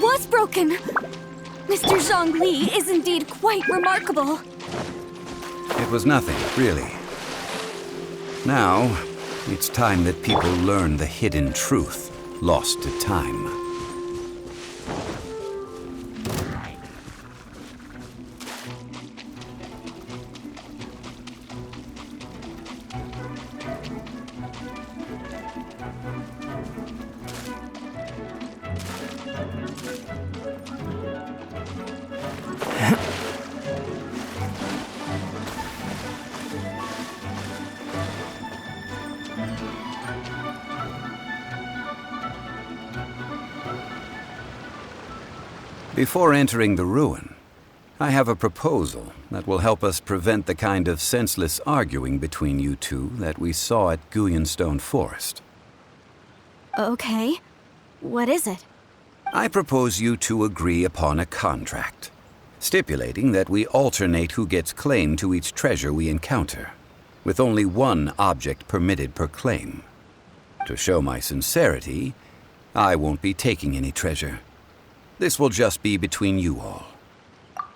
was broken! Mr. Zhongli is indeed quite remarkable. It was nothing, really. Now, it's time that people learn the hidden truth lost to time. Before entering the ruin, I have a proposal that will help us prevent the kind of senseless arguing between you two that we saw at Guyanstone Forest. Okay. What is it? I propose you two agree upon a contract, stipulating that we alternate who gets claim to each treasure we encounter, with only one object permitted per claim. To show my sincerity, I won't be taking any treasure. This will just be between you all.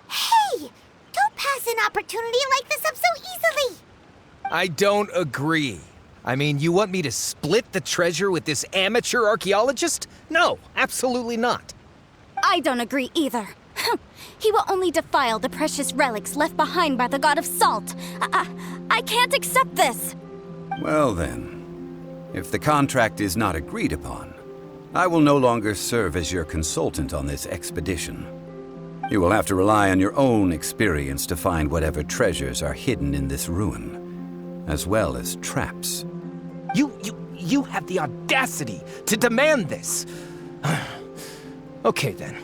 Hey! Don't pass an opportunity like this up so easily! I don't agree. I mean, you want me to split the treasure with this amateur archaeologist? No, absolutely not. I don't agree either. He will only defile the precious relics left behind by the god of salt. I can't accept this. Well then, if the contract is not agreed upon, I will no longer serve as your consultant on this expedition. You will have to rely on your own experience to find whatever treasures are hidden in this ruin, as well as traps. You have the audacity to demand this. Okay then.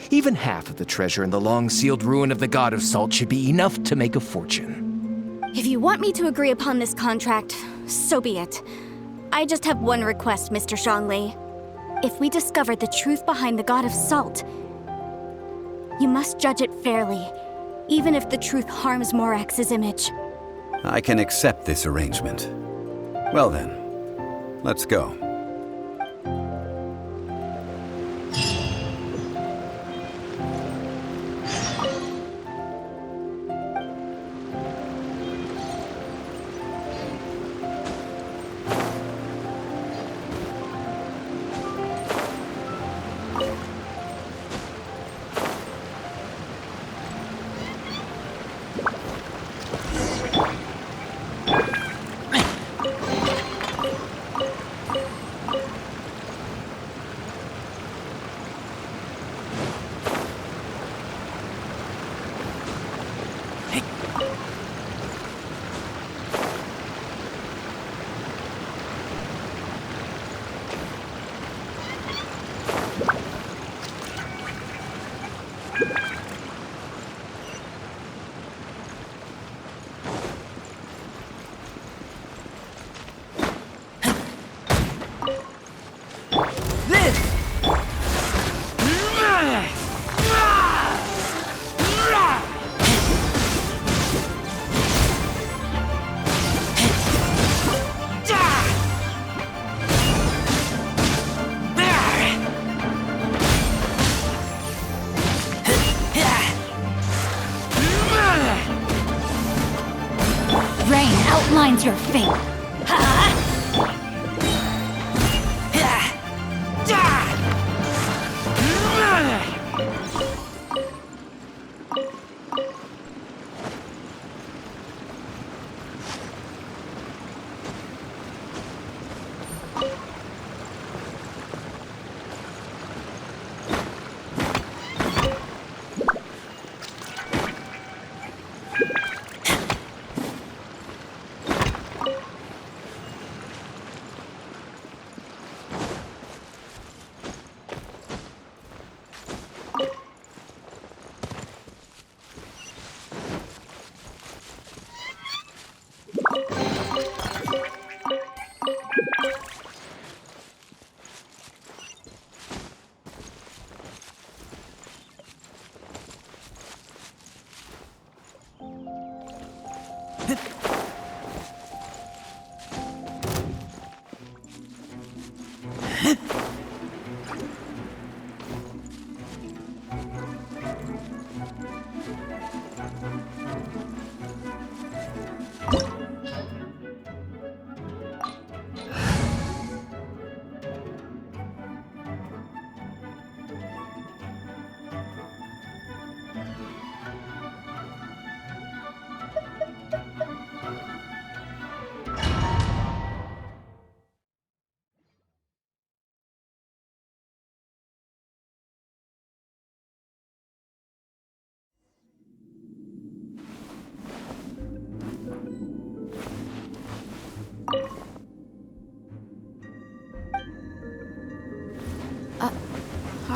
Even half of the treasure in the long-sealed ruin of the God of Salt should be enough to make a fortune. If you want me to agree upon this contract, so be it. I just have one request, Mr. Zhongli. If we discover the truth behind the God of Salt, you must judge it fairly, even if the truth harms Morax's image. I can accept this arrangement. Well then, let's go. Outlines your fate.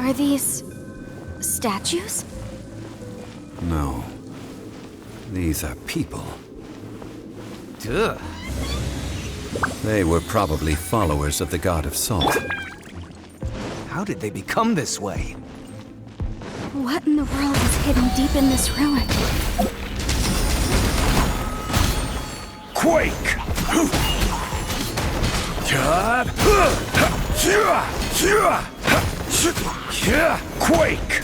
Are these statues? No. These are people. Duh. They were probably followers of the god of salt. How did they become this way? What in the world is hidden deep in this ruin? Quake! Quake!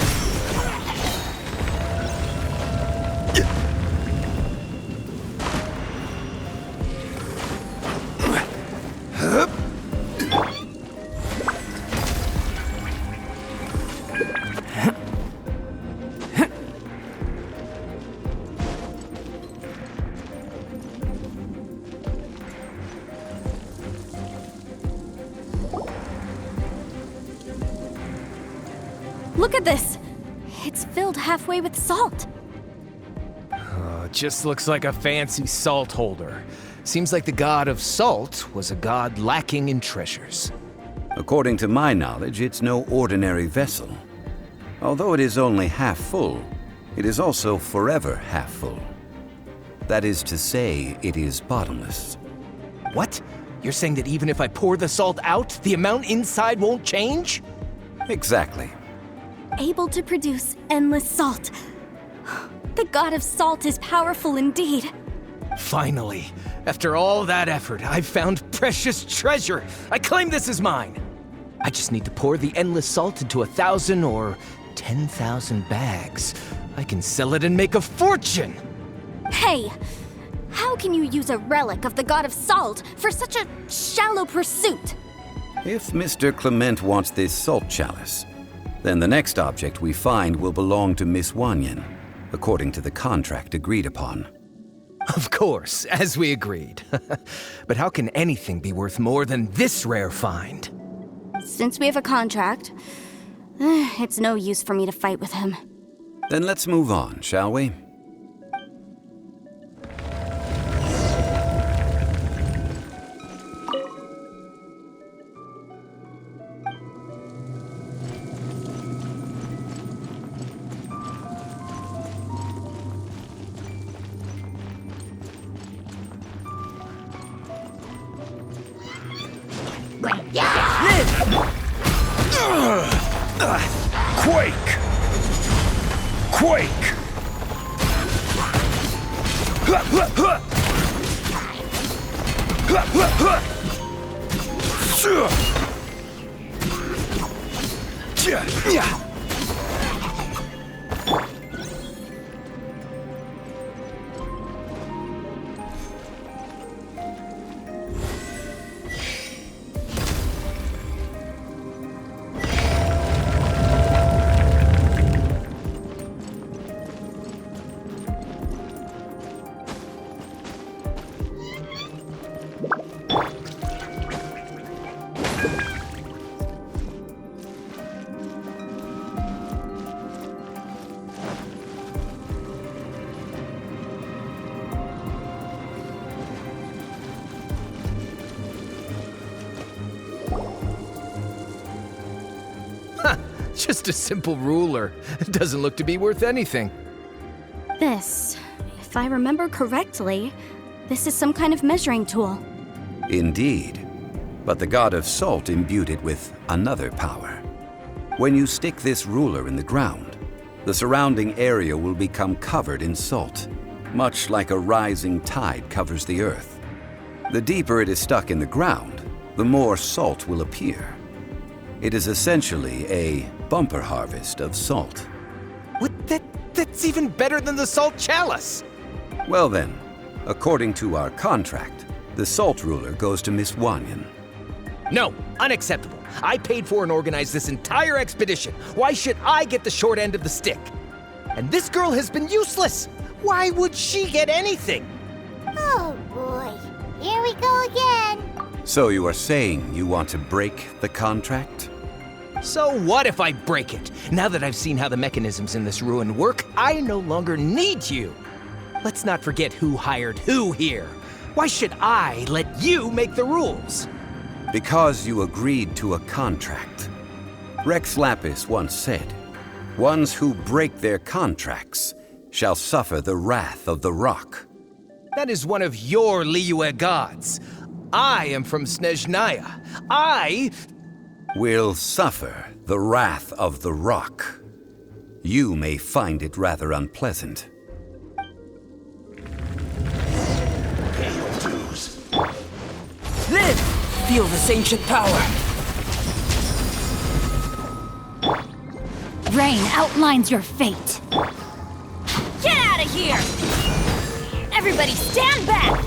Look at this! It's filled halfway with salt. Just looks like a fancy salt holder. Seems like the god of salt was a god lacking in treasures. According to my knowledge, it's no ordinary vessel. Although it is only half full, it is also forever half full. That is to say, it is bottomless. What? You're saying that even if I pour the salt out, the amount inside won't change? Exactly. Able to produce endless salt. The god of salt is powerful indeed. Finally, after all that effort, I've found precious treasure. I claim this as mine. I just need to pour the endless salt into 1,000 or 10,000 bags. I can sell it and make a fortune. Hey! How can you use a relic of the god of salt for such a shallow pursuit? If Mr. Kliment wants this salt chalice, then the next object we find will belong to Miss Wanyan, according to the contract agreed upon. Of course, as we agreed. But how can anything be worth more than this rare find? Since we have a contract, it's no use for me to fight with him. Then let's move on, shall we? Quake! Quake! Just a simple ruler. It doesn't look to be worth anything. This, if I remember correctly, this is some kind of measuring tool. Indeed. But the god of salt imbued it with another power. When you stick this ruler in the ground, the surrounding area will become covered in salt, much like a rising tide covers the earth. The deeper it is stuck in the ground, the more salt will appear. It is essentially a bumper harvest of salt. What? That's even better than the salt chalice! Well then, according to our contract, the salt ruler goes to Miss Wanyan. No, unacceptable. I paid for and organized this entire expedition. Why should I get the short end of the stick? And this girl has been useless. Why would she get anything? Oh boy, here we go again. So you are saying you want to break the contract? So what if I break it? Now that I've seen how the mechanisms in this ruin work, I no longer need you. Let's not forget who hired who here. Why should I let you make the rules? Because you agreed to a contract. Rex Lapis once said, "Ones who break their contracts shall suffer the wrath of the rock." That is one of your Liyue gods. I am from Snezhnaya. I Will suffer the wrath of the rock. You may find it rather unpleasant. Live! Feel this ancient power. Rain outlines your fate. Get out of here! Everybody stand back!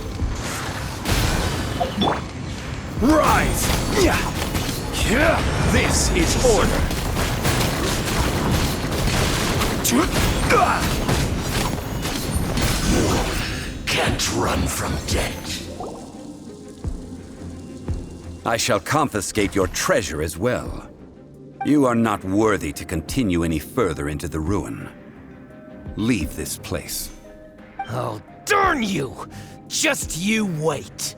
rise! This is order. Can't run from death. I shall confiscate your treasure as well. You are not worthy to continue any further into the ruin. Leave this place. Oh, darn you! Just you wait.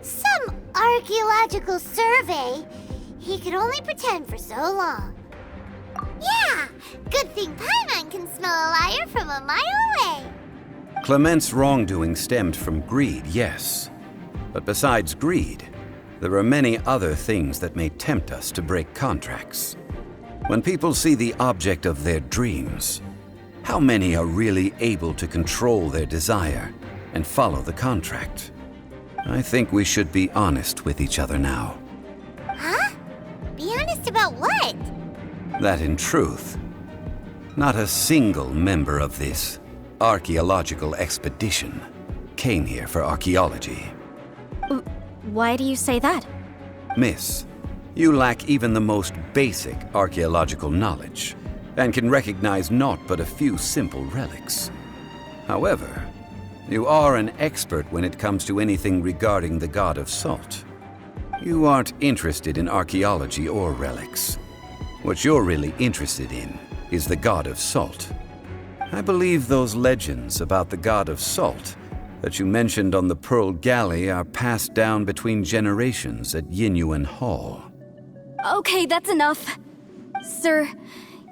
Some archaeological survey. He could only pretend for so long. Yeah, good thing Paimon can smell a liar from a mile away. Climent's wrongdoing stemmed from greed, yes. But besides greed, there are many other things that may tempt us to break contracts. When people see the object of their dreams, how many are really able to control their desire and follow the contract? I think we should be honest with each other now. Huh? Be honest about what? That in truth, not a single member of this archaeological expedition came here for archaeology. Why do you say that? Miss, you lack even the most basic archaeological knowledge and can recognize naught but a few simple relics. However, you are an expert when it comes to anything regarding the god of salt. You aren't interested in archaeology or relics. What you're really interested in is the god of salt. I believe those legends about the god of salt that you mentioned on the Pearl Galley are passed down between generations at Yinyuan Hall. Okay, that's enough. Sir,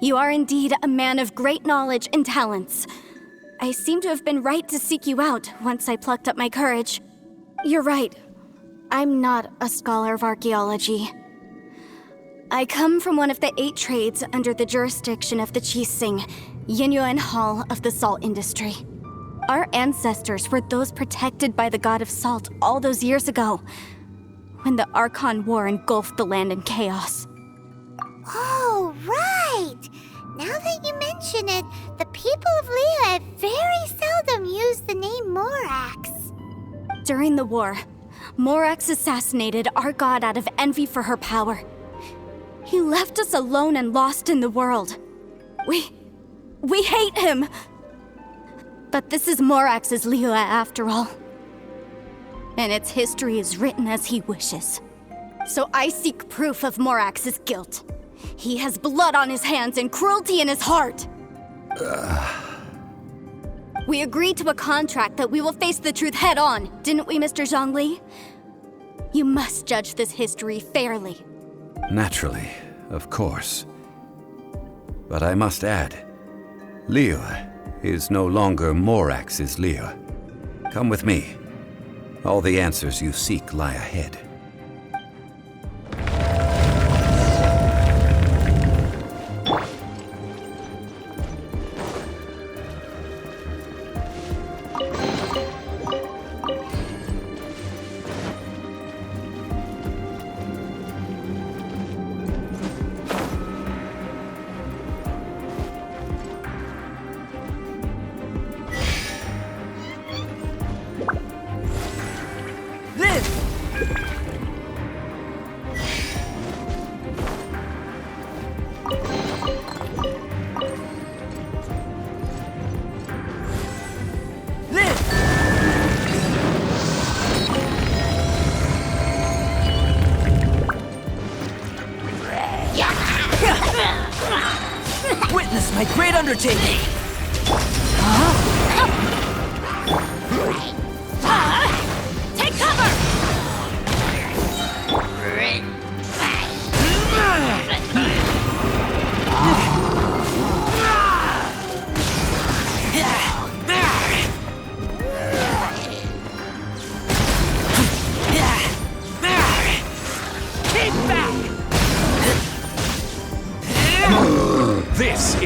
you are indeed a man of great knowledge and talents. I seem to have been right to seek you out once I plucked up my courage. You're right. I'm not a scholar of archaeology. I come from one of the 8 trades under the jurisdiction of the Qixing, Yinyuan Hall of the salt industry. Our ancestors were those protected by the god of salt all those years ago, when the Archon War engulfed the land in chaos. Oh, right! Now that you mention it, the people of Liyue very seldom use the name Morax. During the war, Morax assassinated our god out of envy for her power. He left us alone and lost in the world. We hate him! But this is Morax's Liyue after all. And its history is written as he wishes. So I seek proof of Morax's guilt. He has blood on his hands and cruelty in his heart. We agreed to a contract that we will face the truth head on, didn't we, Mr. Zhongli? You must judge this history fairly. Naturally, of course. But I must add, Liyue is no longer Morax's Liyue. Come with me. All the answers you seek lie ahead. Witness my great undertaking! Take cover!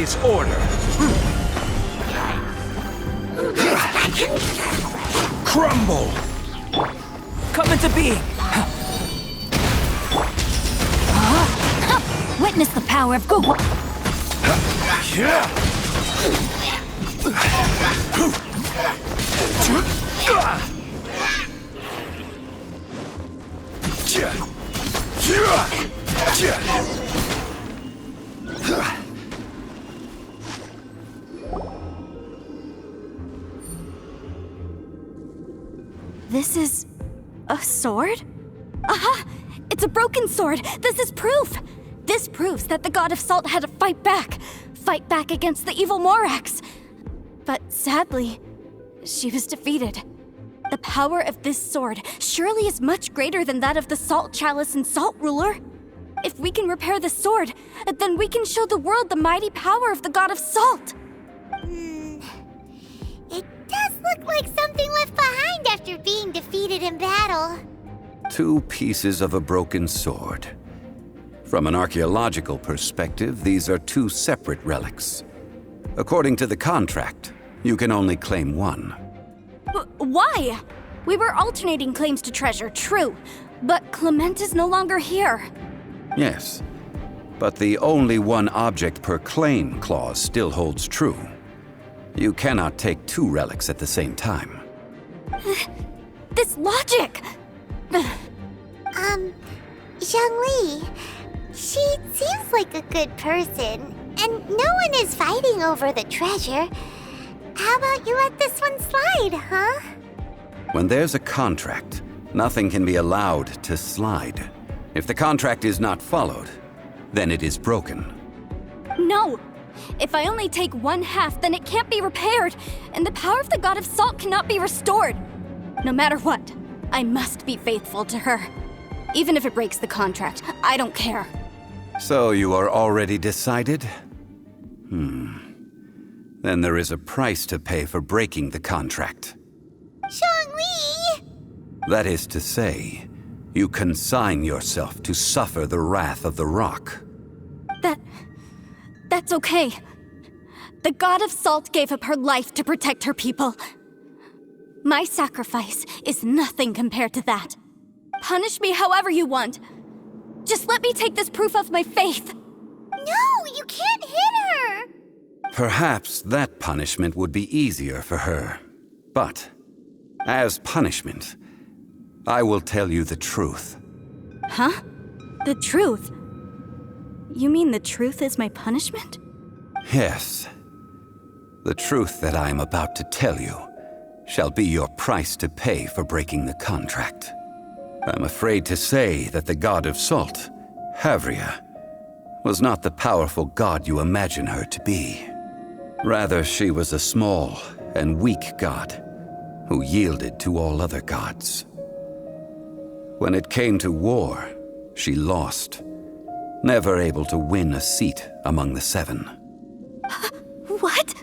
obeys order. Crumble! Come into being! Witness the power of Google. This is a sword? Aha! It's a broken sword! This is proof! This proves that the God of Salt had to fight back against the evil Morax. But sadly, she was defeated. The power of this sword surely is much greater than that of the Salt Chalice and Salt Ruler. If we can repair the sword, then we can show the world the mighty power of the God of Salt. It does look like something left behind after being defeated in battle. 2 pieces of a broken sword. From an archaeological perspective, these are 2 separate relics. According to the contract, you can only claim one. Why? We were alternating claims to treasure, true. But Kliment is no longer here. Yes, but the only one object per claim clause still holds true. You cannot take 2 relics at the same time. This logic! Zhongli, she seems like a good person, and no one is fighting over the treasure. How about you let this one slide, huh? When there's a contract, nothing can be allowed to slide. If the contract is not followed, then it is broken. No! If I only take 1/2, then it can't be repaired, and the power of the God of Salt cannot be restored. No matter what, I must be faithful to her. Even if it breaks the contract, I don't care. So you are already decided? Then there is a price to pay for breaking the contract. Zhongli! That is to say, you consign yourself to suffer the wrath of the rock. That's okay. The God of Salt gave up her life to protect her people. My sacrifice is nothing compared to that. Punish me however you want. Just let me take this proof of my faith. No, you can't hit her! Perhaps that punishment would be easier for her. But, as punishment, I will tell you the truth. Huh? The truth? You mean the truth is my punishment? Yes. The truth that I am about to tell you shall be your price to pay for breaking the contract. I'm afraid to say that the God of Salt, Havria, was not the powerful god you imagine her to be. Rather, she was a small and weak god who yielded to all other gods. When it came to war, she lost, never able to win a seat among the 7. What?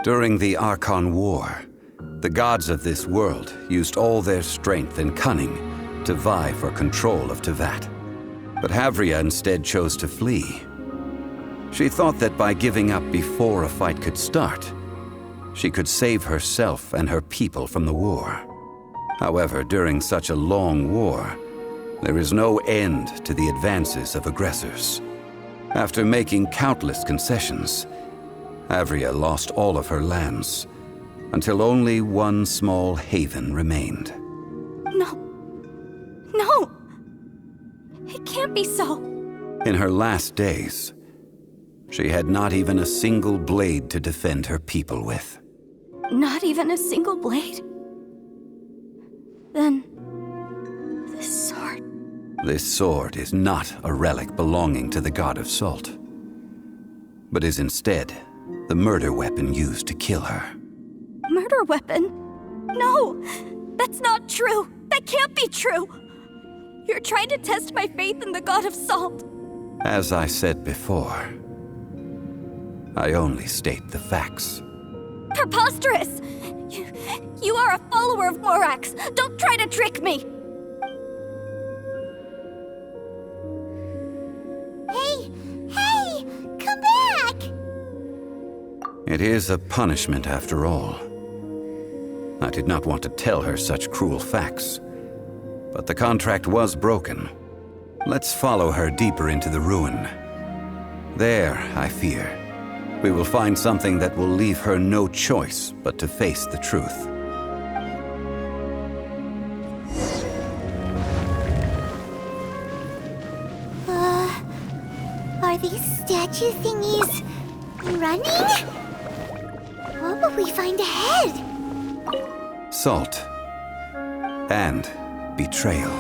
During the Archon War, the gods of this world used all their strength and cunning to vie for control of Tevat. But Havria instead chose to flee. She thought that by giving up before a fight could start, she could save herself and her people from the war. However, during such a long war, there is no end to the advances of aggressors. After making countless concessions, Havria lost all of her lands, until only one small haven remained. No! It can't be so. In her last days, she had not even a single blade to defend her people with. Not even a single blade? Then, this sword... This sword is not a relic belonging to the God of Salt, but is instead the murder weapon used to kill her. Murder weapon? No! That's not true! That can't be true! You're trying to test my faith in the God of Salt. As I said before, I only state the facts. Preposterous! You are a follower of Morax! Don't try to trick me! Hey! Come back! It is a punishment after all. I did not want to tell her such cruel facts, but the contract was broken. Let's follow her deeper into the ruin. There, I fear, we will find something that will leave her no choice but to face the truth. Are these statue thingies running? What will we find ahead? Salt and betrayal.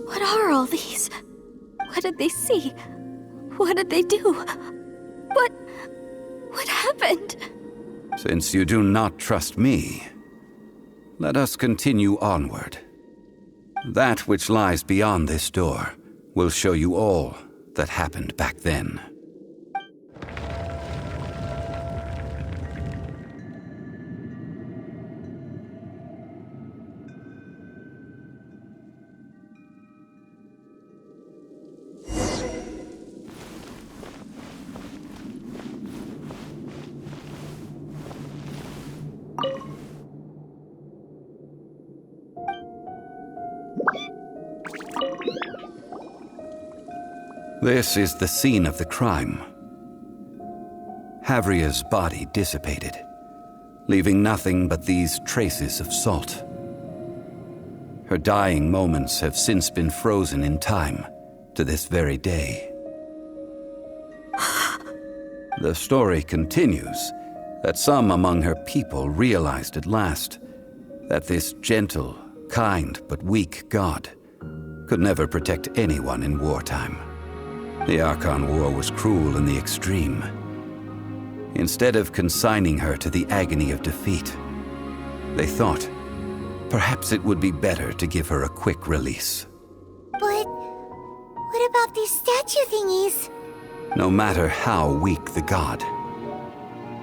What are all these? What did they see? What did they do? What happened? Since you do not trust me, let us continue onward. That which lies beyond this door will show you all that happened back then. This is the scene of the crime. Havria's body dissipated, leaving nothing but these traces of salt. Her dying moments have since been frozen in time to this very day. The story continues that some among her people realized at last that this gentle, kind, but weak god could never protect anyone in wartime. The Archon War was cruel in the extreme. Instead of consigning her to the agony of defeat, they thought perhaps it would be better to give her a quick release. But what about these statue thingies? No matter how weak the god,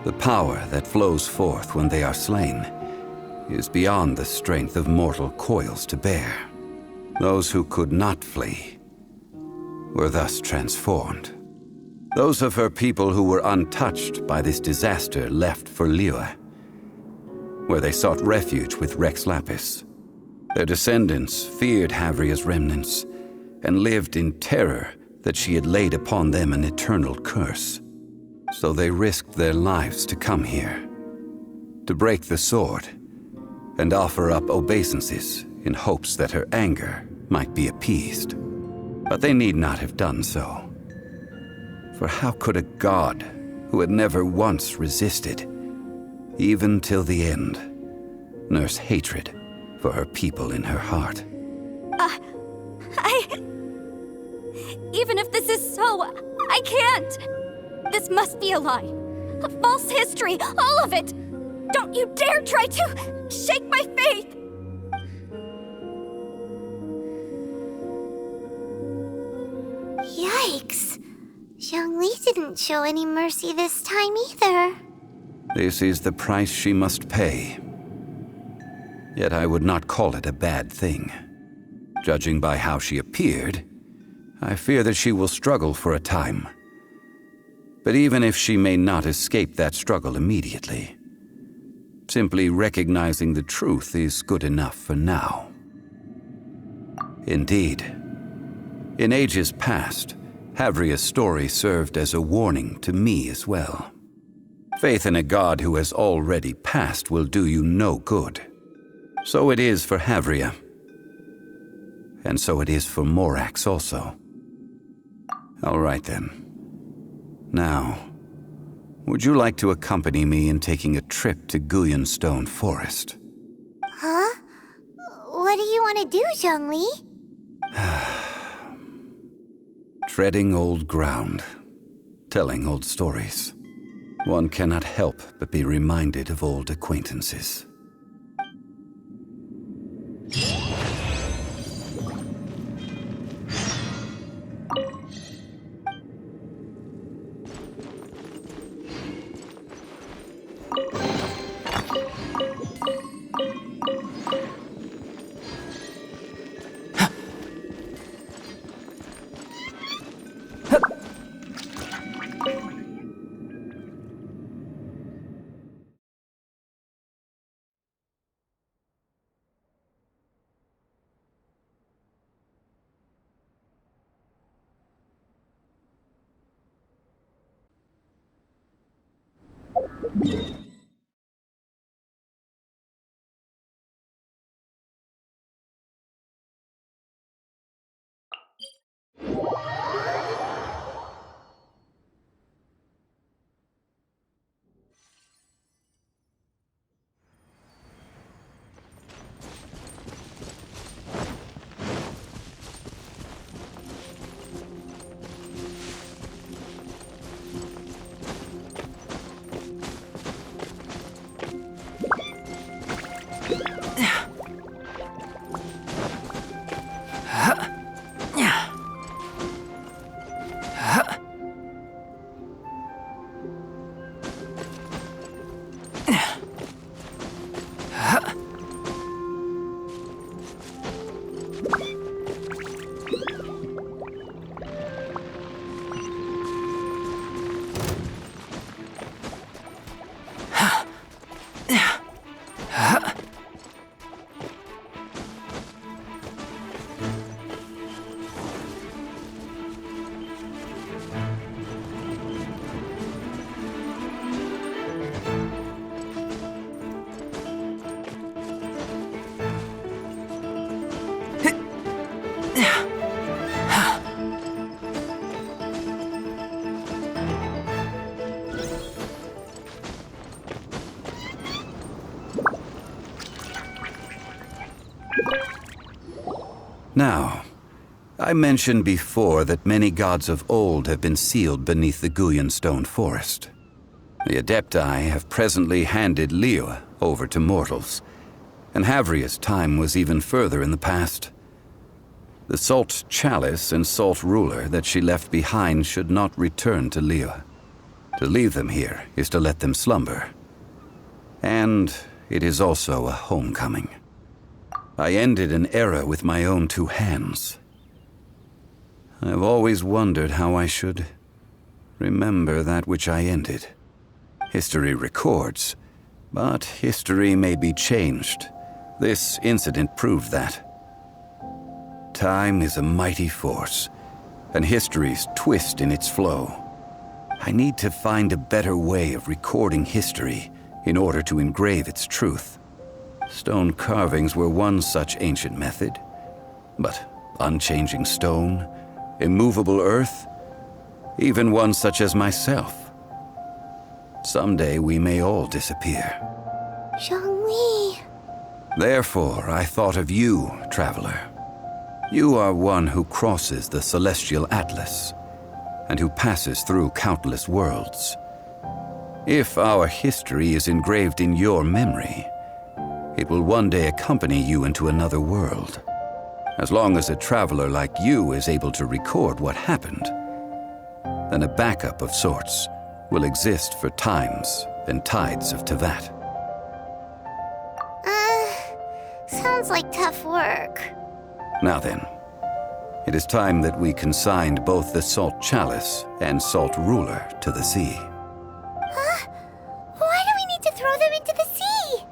the power that flows forth when they are slain is beyond the strength of mortal coils to bear. Those who could not flee were thus transformed. Those of her people who were untouched by this disaster left for Liyue, where they sought refuge with Rex Lapis. Their descendants feared Havria's remnants and lived in terror that she had laid upon them an eternal curse. So they risked their lives to come here, to break the sword and offer up obeisances in hopes that her anger might be appeased. But they need not have done so. For how could a god who had never once resisted, even till the end, nurse hatred for her people in her heart? Even if this is so, I can't! This must be a lie. A false history, all of it! Don't you dare try to shake my faith! Yikes. Zhongli didn't show any mercy this time either. This is the price she must pay. Yet I would not call it a bad thing. Judging by how she appeared, I fear that she will struggle for a time. But even if she may not escape that struggle immediately, simply recognizing the truth is good enough for now. Indeed, in ages past, Havria's story served as a warning to me as well. Faith in a god who has already passed will do you no good. So it is for Havria. And so it is for Morax also. All right then. Now, would you like to accompany me in taking a trip to Guyonstone Forest? Huh? What do you want to do, Zhongli? Treading old ground, telling old stories. One cannot help but be reminded of old acquaintances. Now, I mentioned before that many gods of old have been sealed beneath the Guyan stone forest. The Adepti have presently handed Liyue over to mortals, and Havria's time was even further in the past. The Salt Chalice and Salt Ruler that she left behind should not return to Liyue. To leave them here is to let them slumber. And it is also a homecoming. I ended an era with my own two hands. I've always wondered how I should remember that which I ended. History records, but history may be changed. This incident proved that. Time is a mighty force, and history's twist in its flow. I need to find a better way of recording history in order to engrave its truth. Stone carvings were one such ancient method, but unchanging stone, immovable earth, even one such as myself. Someday we may all disappear. Zhongli. Therefore, I thought of you, traveler. You are one who crosses the celestial atlas, and who passes through countless worlds. If our history is engraved in your memory, it will one day accompany you into another world. As long as a traveler like you is able to record what happened, then a backup of sorts will exist for times and tides of Teyvat. Sounds like tough work. Now then, it is time that we consigned both the Salt Chalice and Salt Ruler to the sea. Huh? Why do we need to throw them into the sea?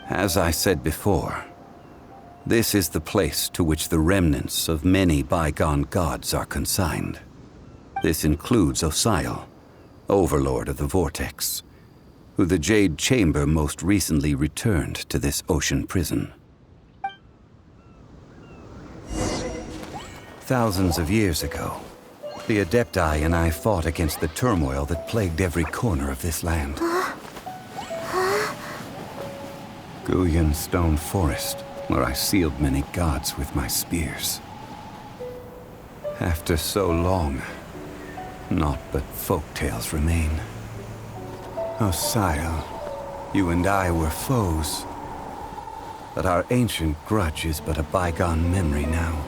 As I said before, this is the place to which the remnants of many bygone gods are consigned. This includes Osial, Overlord of the Vortex, who the Jade Chamber most recently returned to this ocean prison. Thousands of years ago, the Adepti and I fought against the turmoil that plagued every corner of this land. Guyan Stone Forest, where I sealed many gods with my spears. After so long, naught but folk tales remain. Osial, you and I were foes, but our ancient grudge is but a bygone memory now.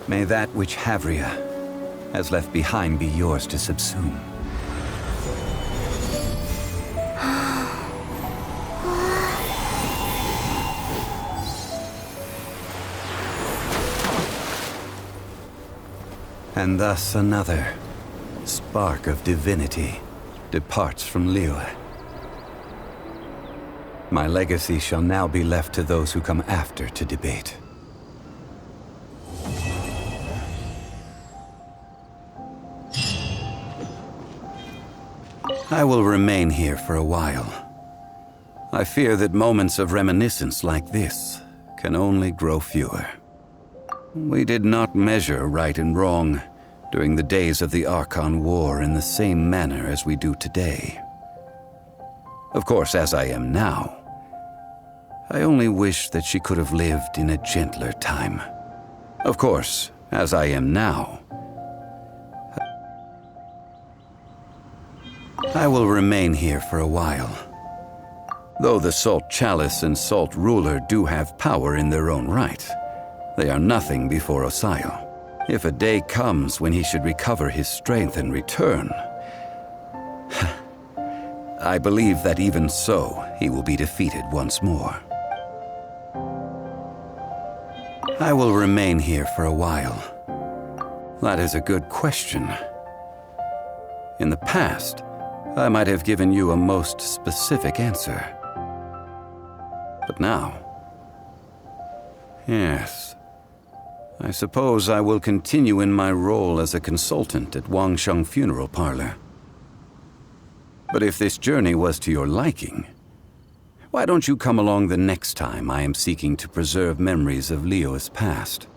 May that which Havria has left behind be yours to subsume. And thus another spark of divinity departs from Liyue. My legacy shall now be left to those who come after to debate. I will remain here for a while. I fear that moments of reminiscence like this can only grow fewer. We did not measure right and wrong during the days of the Archon War in the same manner as we do today. Of course, as I am now, I only wish that she could have lived in a gentler time. Of course, as I am now, I will remain here for a while. Though the Salt Chalice and Salt Ruler do have power in their own right, they are nothing before Osial. If a day comes when he should recover his strength and return, I believe that even so, he will be defeated once more. I will remain here for a while. That is a good question. In the past, I might have given you a most specific answer. But now, yes, I suppose I will continue in my role as a consultant at Wangsheng Funeral Parlor. But if this journey was to your liking, why don't you come along the next time I am seeking to preserve memories of Leo's past?